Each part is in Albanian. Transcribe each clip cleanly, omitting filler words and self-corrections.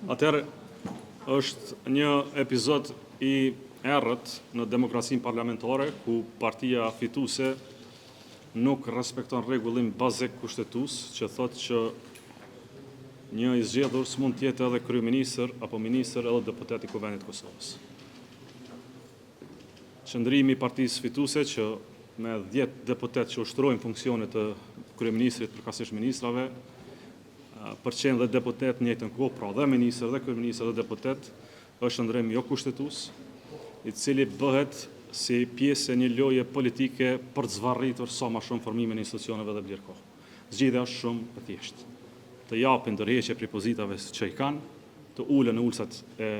Atëherë është një epizod i errët në demokracinë parlamentare ku partia fituese nuk respekton rregullin bazik kushtetues që thotë që një i zgjedhur s'mund të jetë edhe kryeministër apo ministër edhe deputet i Kuvendit të Kosovës. Qëndrimi i partisë fituese që me 10 deputet që ushtrojnë funksionet të kryeministrit përkatësisht ministrave, përqen dhe deputet njëjtën kohë, pra dhe ministër dhe kryeministër dhe deputet, është ndrim jo kushtetues, i cili bëhet si pjesë e një loje politike për të zvarritur sa më shumë formimin e institucioneve dhe blerë kohë. Zgjidhja është shumë e thjeshtë. Të japin ndërheqje prej pozitave që i kanë, të ulën në ulsat e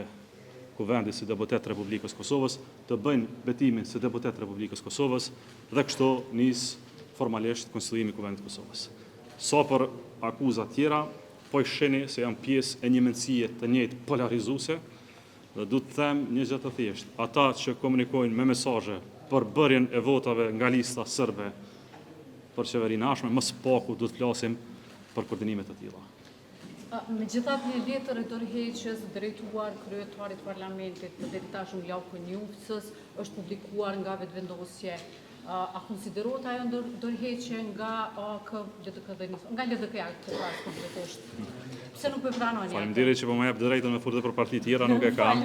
Kuvendit si deputet të Republikës Kosovës, të bëjnë betimin si deputet të Republikës Kosovës dhe kështu nis formalisht konstituimi i Kuvendit të Kosovës. Sa për akuzat tjera, po i shihni se janë pjesë e një mendësie të njëjtë polarizuese, dhe du të them një gjë të thjeshtë. Ata që komunikojnë me mesazhe për bërjen e votave nga lista serbe për qeverinë ashme, më së paku du të flasim për koordinime të tilla. Megjithatë, një letër e dorëheqjes drejtuar kryetarit parlamentit të deri tashmë Lauku Njufcës është publikuar nga vetëvendosje. A konsiderohet ajo dorëheqje nga nga LDK-ja kompletisht? Pse nuk e pranoni? Faleminderit që po më jep drejtën me furtë për parti tjera, nuk e kam.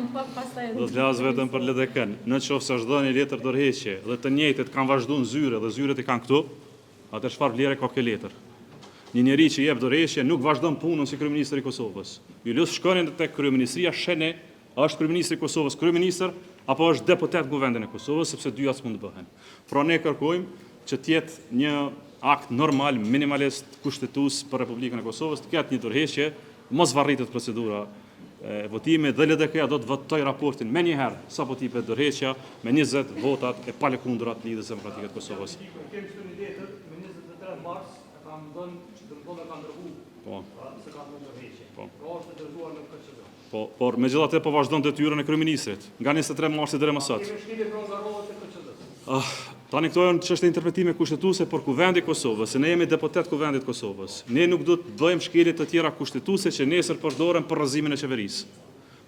Do të flas vetëm për LDK-n. Nëse është dhënë një letër dorëheqje dhe të njëjtët kanë vazhduar në zyre dhe zyret i kanë këtu, atë çfarë vlere ka kjo letër? Një njeri që jep dorëheqje nuk vazhdon punën si kryeministër i Kosovës. Ju lutj shkonin tek kryeministria, shene, a është kryeministri i Kosovës kryeministër apo është deputet në Kuvendin e Kosovës, sepse dyja s'mund të bëhen. Pra ne kërkojmë që të jetë një akt normal, minimalist, kushtetues për Republikën e Kosovës, të ketë një dorëheqje, mos varritet procedura e votimit dhe LDK-ja do të votoj raportin me njëherë sapo tipet dorëheqja me 20 votat e palekundrat Lidhjes Demokratike të Kosovës. Por megjithatë po vazhdon detyrën e kryeministrit nga 23 marsi deri më sot. Tani këto janë çështje interpretime kushtetuese për Kuvendin e Kosovës, se ne jemi deputet Kuvendit të Kosovës. Ne nuk do të bëjmë shkelje të tjera kushtetuese që nesër përdoren për rrëzimin e qeverisë.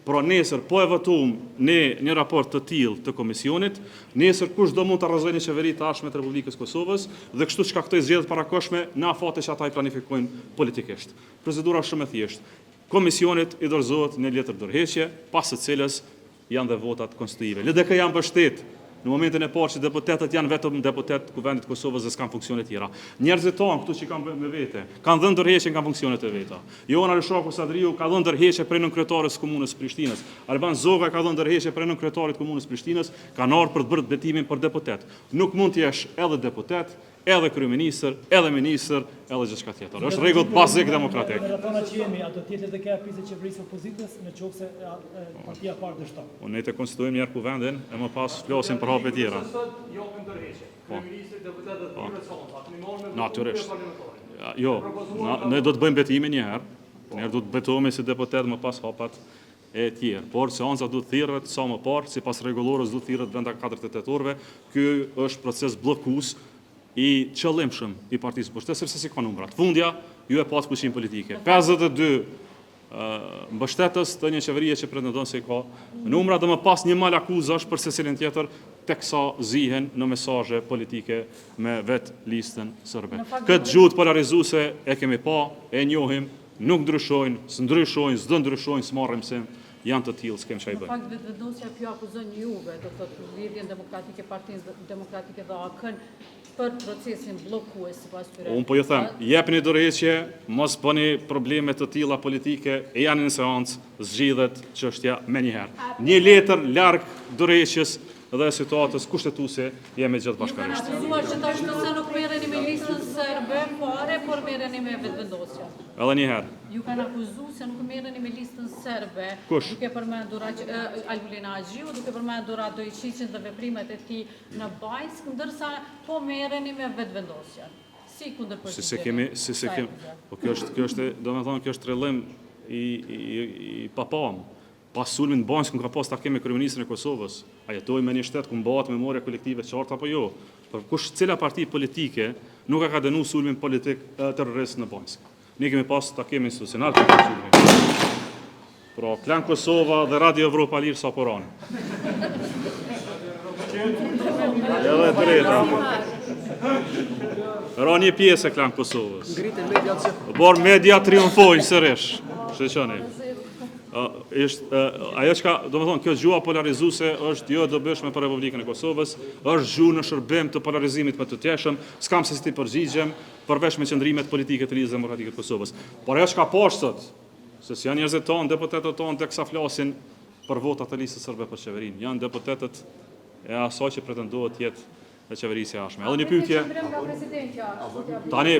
Pra nesër po e votojmë ne një raport të tillë të komisionit, nesër kush do mund të arrëzojë një qeveri të ardhshme të Republikës Kosovës dhe kështu shkaktoj zgjedhjet parakoshme në afate që ata i planifikojnë politikisht. Procedura është shumë e thjeshtë. Komisionit i dorëzohet një letër dorëheqje, pas së cilës janë dhe votat konstitutive. LDK janë mbështet në momentin e parë që deputetët janë vetëm deputet Kuvendit të Kosovës dhe s'kan funksione tjera. Njerëzit tonë këtu që kanë me vete, kanë dhënë dorëheqje nga funksionet e veta. Jona Lëshaku Sadriu ka dhënë dorëheqje prej nënkryetares komunës Prishtinës. Alban Zoga ka dhënë dorëheqje prej nënkryetarit komunës Prishtinës, kanë ardhur për të bërë betimin për deputet. Nuk mund të jesh edhe deputet, edhe kryeministër, edhe ministër, edhe gjithçka tjetër. Është rregull bazik demokratik. Rrethana që jemi, a do të jetë LDK-ja pjesë e qeverisë opozitës nëse partia e parë dështon? Ne të konstituojmë një herë Kuvendin e më pas flasim për hapje tjera. Natyrisht. Jo, ne do të bëjmë betimin një herë. Ne do të betohemi si deputet më pas hapat e tjerë. Por seanca do të thirret sa më parë, sipas rregullorës do të thirret brenda 48 orëve. Ky është proces bllokues i qëllimshëm i partisë mbështetëse sepse si ka numrat. Fundja ju e pas fuqinë politike. 52 mbështetës të një qeverie që pretendon se ka numra dhe më pas një mal akuzash për secilin tjetër teksa zihen në mesazhe politike me vet listën serbe. Këtë gjuhë polarizuese e kemi pa, e njohim, nuk ndryshojnë, s'ndryshojnë, s'do ndryshojnë, s'marrim se janë të tillë, s'kem çaj bën. Në fakt vetëvendosja kjo akuzon juve, do të thotë Lidhjen Demokratike, Partinë Demokratike dhe AK-n për procesin bllokues sipas tyre. Unë po ju them, jepni dorëheqje, mos bëni probleme të tilla politike, e janë në seancë, zgjidhet çështja menjëherë. Një letër larg dorëheqjes dhe situatës kushtetuese jemi gjithë bashkërisht. Ju kanë akuzuar që tash nuk merreni me listën serbe, por merreni me vetëvendosjen. Edhe një herë. Ju kanë akuzuar se nuk merreni me listën serbe, Kush? duke përmendur Albulina Axhiu, duke përmendur Radojićin dhe veprimet e tij në Bajsk, ndërsa po merreni me vetëvendosjen. Si kundërpërgjigje? Po kjo është, domethënë kjo është trillim i papam. Pas sulmit në Bajsk ka pas takim me kryeministrin e Kosovës. A jetojmë në një shtet ku mbahet memoria kolektive qartë apo jo? Por cila parti politike nuk ka dënuar sulmin politik terrorist në Bajsk? Ne kemi pas takim institucional për sulmin. Pra, Klan Kosova dhe Radio Evropa Lirë sa porani. Edhe e treta. Ra një pjesë e Klan Kosovës. Por media triumfojnë sërish. Shqeqoni. Ajo që ka, do me thonë, kjo gjua polarizuese është jo dobishme për Republikën e Kosovës, është gjuhë në shërbim të polarizimit më të tjeshëm, s'kam se si ti përgjigjem, përveç me qëndrimet politike të Lidhjes Demokratike të Kosovës. Por ajo që ka poshtë, se si janë njerëzit tonë, deputetët tonë, dhe kësa flasin për votat të listës sërbe për qeverinë. Janë deputetët e asaj që pretendohet jetë e qeverisë e ashme. Edhe një pyetje. Tani,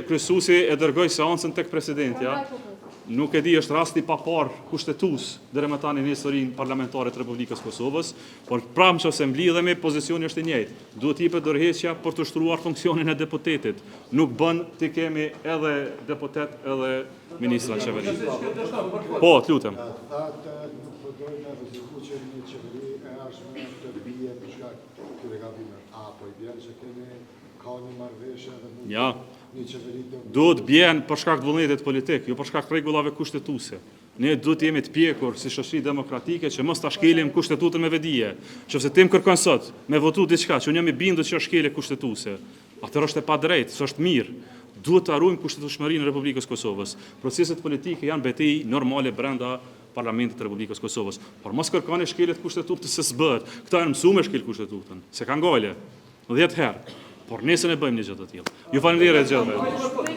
kryesuesi e dërgoi seancën tek presidentja. Nuk e di, është rasti pa parë kushtetues deri më tani në historinë parlamentare të Republikës Kosovës, por pramë që se mblidhemi, pozicioni është i njëjtë. Duhet jepet dorëheqja për të shtruar funksionin e deputetit. Nuk bën të kemi edhe deputet edhe ministra qeverisë. Po, të lutem. Thatë nuk përdojnë rreziku që një qeveri e ashme të bije për shkak këtyre gabimeve. Apo i bjen që keni ka një marrëveshje dhe mund Ja. një qeveri të Duhet bjen për shkak të vullnetit politik, jo për shkak të rregullave kushtetuese. Ne duhet jemi të pjekur si shoqëri demokratike që mos ta shkelim kushtetutën me vedije. Nëse tim kërkon sot me votu diçka që unë jam i bindur që është shkelje kushtetuese, atëherë është e padrejtë, s'është mirë. Duhet të harrojmë kushtetueshmërinë e Republikës Kosovës. Proceset politike janë betejë normale brenda Parlamentit të Republikës Kosovës. Por mos kërkoni shkelje të kushtetutës se s'bëhet. Këta janë mësuar me shkel kushtetutën. Se ka ngale 10 herë. Por nesër e bëjmë një gjë të tillë. Ju falenderoj gjithëve.